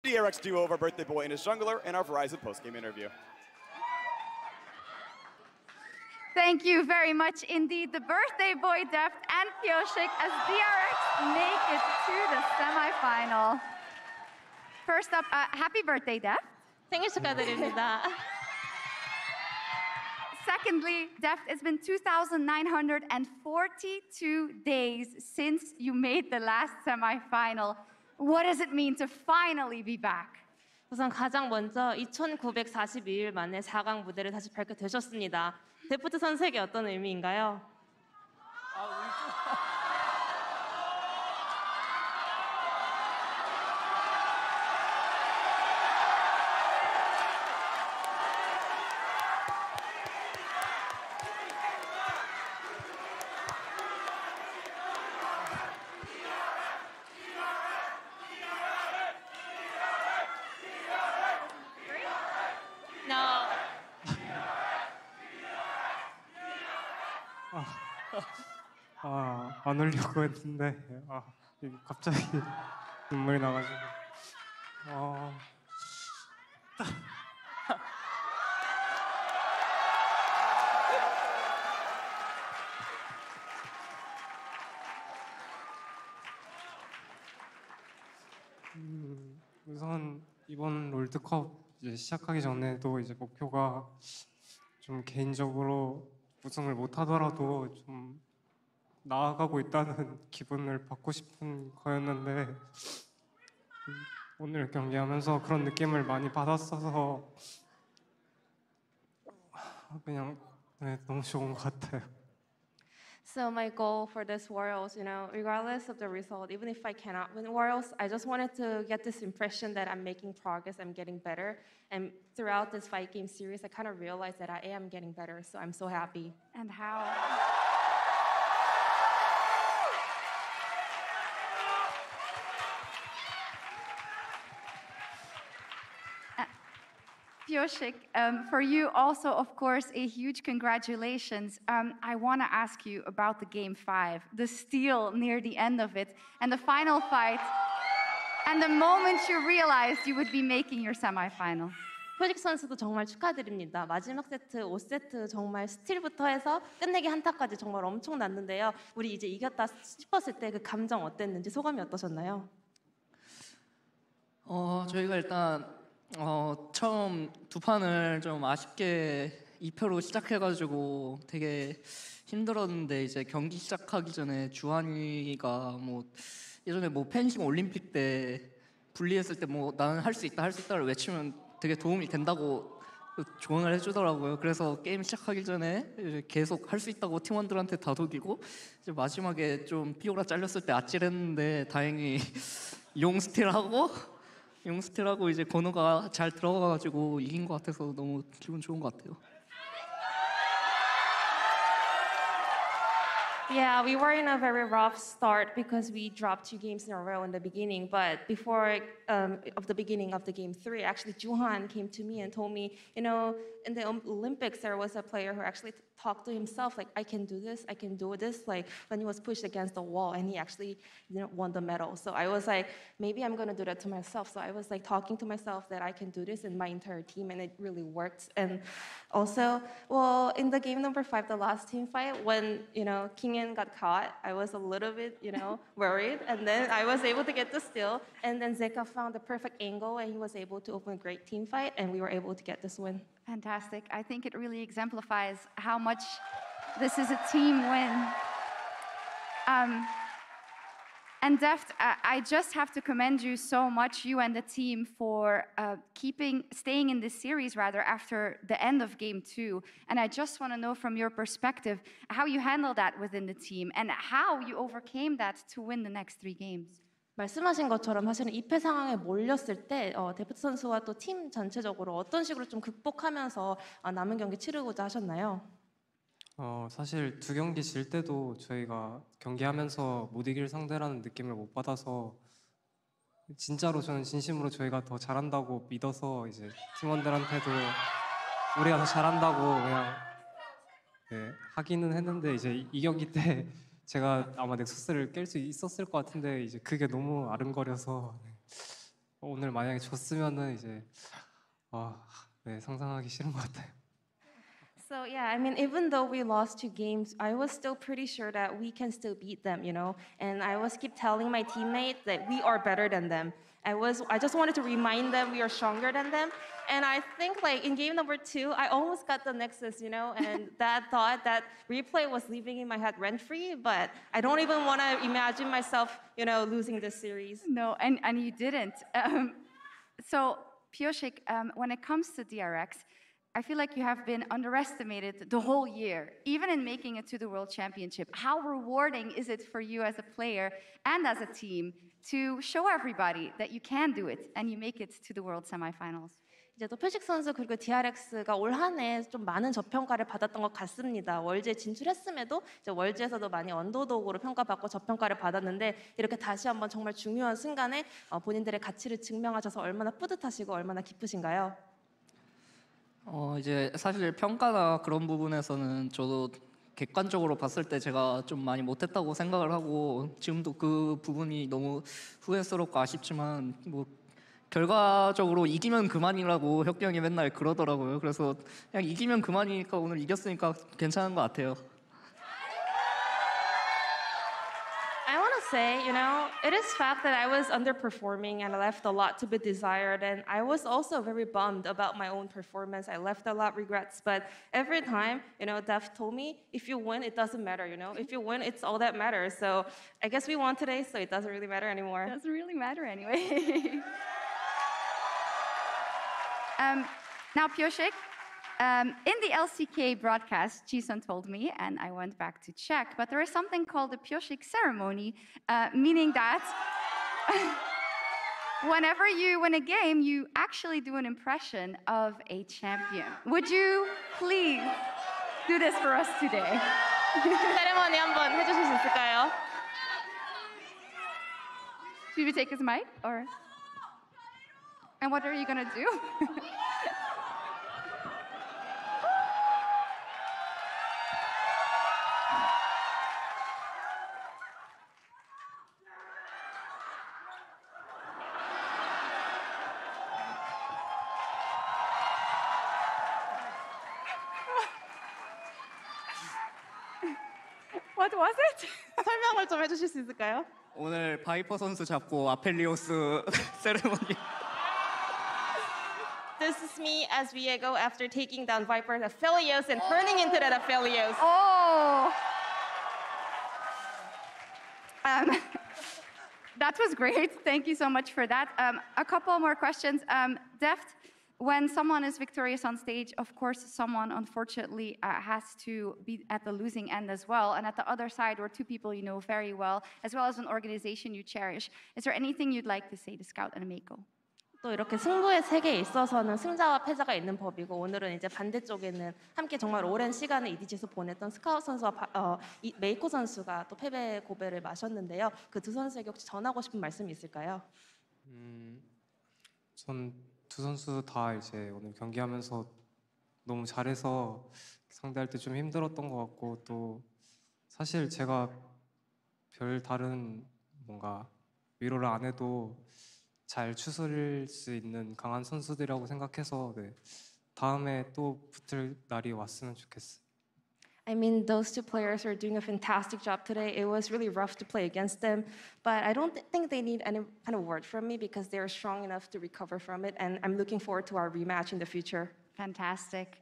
DRX duo of our birthday boy and his jungler in our Verizon postgame interview. Thank you very much indeed. The birthday boy DEFT and PIYOSIK as DRX make it to the semifinal. First up, happy birthday, DEFT. 생일 축하드립니다. Secondly, DEFT, it's been 2,942 days since you made the last semifinal. What does it mean to finally be back? 우선 가장 먼저 2,942일 만에 4강 무대를 다시 밟게 되셨습니다. 데프트 선수에게 어떤 의미인가요? 안 울려고 했는데 갑자기 눈물이 나가지고 우선 이번 롤드컵 이제 시작하기 전에도 이제 목표가 좀 개인적으로 우승을 못 하더라도 좀 나아가고 있다는 기분을 받고 싶은 거였는데 오늘 경기하면서 그런 느낌을 많이 받았어서 그냥 너무 좋은 것 같아요. So my goal for this Worlds, regardless of the result, even if I cannot win Worlds, I just wanted to get this impression that I'm making progress, I'm getting better. And throughout this 5-game series, I kind of realized that I am getting better, so I'm so happy. And how? PIYOSIK, for you also, of course, a huge congratulations. I want to ask you about the Game 5, the steal near the end of it, and the final fight, and the moment you realized you would be making your semifinal. PIYOSIK 선수도 정말 축하드립니다. 마지막 세트, 5세트 정말 스틸부터 해서 끝내기 한타까지 정말 엄청났는데요. 우리 이제 이겼다 싶었을 때 그 감정 어땠는지 소감이 어떠셨나요? 저희가 일단 처음 두 판을 좀 아쉽게 2패로 시작해가지고 되게 힘들었는데 이제 경기 시작하기 전에 주한이가 예전에 펜싱 올림픽 때 분리했을 때 나는 할 수 있다를 외치면 되게 도움이 된다고 조언을 해주더라고요. 그래서 게임 시작하기 전에 이제 계속 할 수 있다고 팀원들한테 다독이고 이제 마지막에 좀 피오라 잘렸을 때 아찔했는데 다행히 용스틸하고 이제 건우가 잘 들어가가지고 이긴 것 같아서 너무 기분 좋은 것 같아요. Yeah, we were in a very rough start because we dropped 2 games in a row in the beginning. But before of the beginning of the game 3, actually Juhan came to me and told me, in the Olympics there was a player who actually talked to himself like, I can do this, like when he was pushed against the wall, and he actually won the medal. So I was like, maybe I'm gonna do that to myself. So I was like talking to myself that I can do this in my entire team, and it really worked. And also, in the game number 5, the last team fight, when Kingin got caught, I was a little bit worried, and then I was able to get the steal, and then Zeka found the perfect angle, and he was able to open a great team fight, and we were able to get this win. Fantastic. I think it really exemplifies how much this is a team win. And DEFT, I just have to commend you so much, you and the team, for staying in this series after the end of Game 2. And I just want to know from your perspective how you handled that within the team and how you overcame that to win the next 3 games. 말씀하신 것처럼 사실은 2패 상황에 몰렸을 때 데프트 선수와 또 팀 전체적으로 어떤 식으로 좀 극복하면서 남은 경기 치르고자 하셨나요? 사실 2경기 질 때도 저희가 경기하면서 못 이길 상대라는 느낌을 못 받아서 진짜로 저는 진심으로 저희가 더 잘한다고 믿어서 이제 팀원들한테도 우리가 더 잘한다고 그냥 하기는 했는데 이제 2경기 때 제가 아마 넥서스를 깰 수 있었을 것 같은데 이제 그게 너무 아른거려서 오늘 만약에 졌으면은 이제 네, 상상하기 싫은 것 같아요. So yeah, I mean, even though we lost 2 games, I was still pretty sure that we can still beat them, you know. And I was keep telling my teammates that we are better than them. I just wanted to remind them we are stronger than them. And I think like in game number 2, I almost got the Nexus, you know, and that thought, that replay was living in my head rent free. But I don't even want to imagine myself, you know, losing this series. No, and you didn't. So, Piyoshik, when it comes to DRX, I feel like you have been underestimated the whole year, even in making it to the World Championship. How rewarding is it for you as a player and as a team to show everybody that you can do it and you make it to the World semifinals? 이제 또 표식 선수 그리고 DRX가 올 한 해 좀 많은 저평가를 받았던 것 같습니다. 월즈에 진출했음에도 이제 월즈에서도 많이 언더독으로 평가받고 저평가를 받았는데 이렇게 다시 한번 정말 중요한 순간에 본인들의 가치를 증명하셔서 얼마나 뿌듯하시고 얼마나 기쁘신가요? 이제 사실 평가나 그런 부분에서는 저도 객관적으로 봤을 때 제가 좀 많이 못했다고 생각을 하고 지금도 그 부분이 너무 후회스럽고 아쉽지만 뭐 결과적으로 이기면 그만이라고 혁기 형이 맨날 그러더라고요. 그래서 그냥 이기면 그만이니까 오늘 이겼으니까 괜찮은 것 같아요. I want to say, you know, it is fact that I was underperforming and I left a lot to be desired, and I was also very bummed about my own performance. I left a lot of regrets, but every time, you know, DEFT told me, if you win, it doesn't matter, you know. If you win, it's all that matters. So I guess we won today, so it doesn't really matter anymore. Doesn't really matter anyway. Now, Piyoshik, in the LCK broadcast, Jisun told me, and I went back to check, but there is something called the Piyoshik ceremony, meaning that whenever you win a game, you actually do an impression of a champion. Would you please do this for us today? 세레머니 한번 해주실 수 있을까요? Should we take his mic, or? And what are you gonna do? What was it? 설명을 좀 해주실 수 있을까요? 오늘 바이퍼 선수 잡고 아펠리오스 세레모니. This is me as Viego after taking down Viper's Aphelios and turning into that Aphelios. Oh! That was great. Thank you so much for that. A couple more questions. DEFT, when someone is victorious on stage, of course, someone unfortunately has to be at the losing end as well. And at the other side were 2 people you know very well, as well as an organization you cherish. Is there anything you'd like to say to Scout and Meiko? 또 이렇게 승부의 세계에 있어서는 승자와 패자가 있는 법이고 오늘은 이제 반대쪽에는 함께 정말 오랜 시간을 EDG에서 보냈던 스카웃 선수와 메이코 선수가 또 패배 고배를 마셨는데요. 그 2 선수에게 혹시 전하고 싶은 말씀이 있을까요? 전 2 선수 다 이제 오늘 경기하면서 너무 잘해서 상대할 때 좀 힘들었던 것 같고 또 사실 제가 별 다른 뭔가 위로를 안 해도 잘 추스릴 수 있는 강한 선수들이라고 생각해서 네, 다음에 또 붙을 날이 왔으면 좋겠어요. I mean, those 2 players are doing a fantastic job today. It was really rough to play against them, but I don't think they need any kind of word from me because they're strong enough to recover from it, and I'm looking forward to our rematch in the future. Fantastic.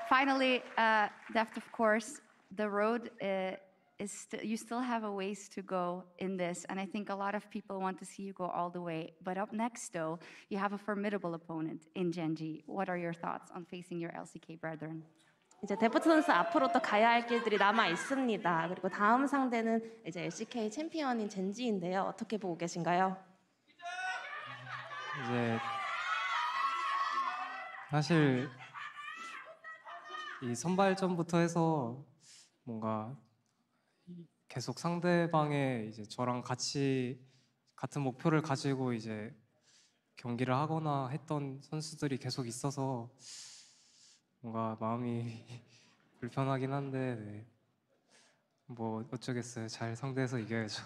Finally, DEFT, of course, the road you still have a ways to go in this, and I think a lot of people want to see you go all the way. But up next, though, you have a formidable opponent in Genji. What are your thoughts on facing your LCK brethren? 이제 데프트 선수 앞으로 또 가야 할 길들이 남아 있습니다. 그리고 다음 상대는 이제 LCK 챔피언인 젠지인데요. 어떻게 보고 계신가요? 이제 사실 이 선발전부터 해서 뭔가 계속 상대방의 이제 저랑 같이 같은 목표를 가지고 이제 경기를 하거나 했던 선수들이 계속 있어서 뭔가 마음이 불편하긴 한데 네. 뭐 어쩌겠어요. 잘 상대해서 이겨야죠.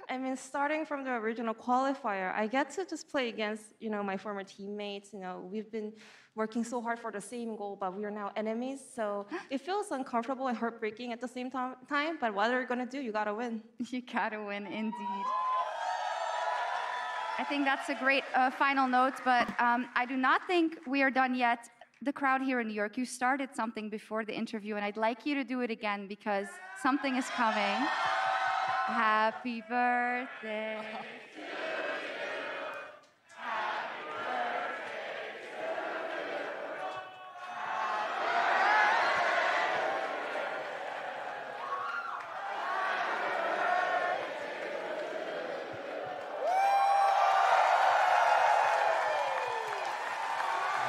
I mean, starting from the original qualifier, I get to just play against, my former teammates. We've been working so hard for the same goal, but we are now enemies. So it feels uncomfortable and heartbreaking at the same time. But what are you gonna do? You gotta win. You gotta win, indeed. I think that's a great final note, but I do not think we are done yet. The crowd here in New York, you started something before the interview, and I'd like you to do it again because something is coming. Happy birthday.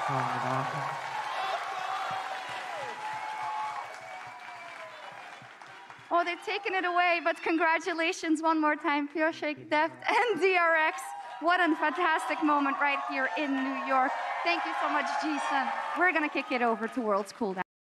감사합니다. Oh, they've taken it away, but congratulations one more time, PIYOSIK, DEFT, and DRX. What a fantastic moment right here in New York. Thank you so much, Jason. We're gonna kick it over to World's Cooldown.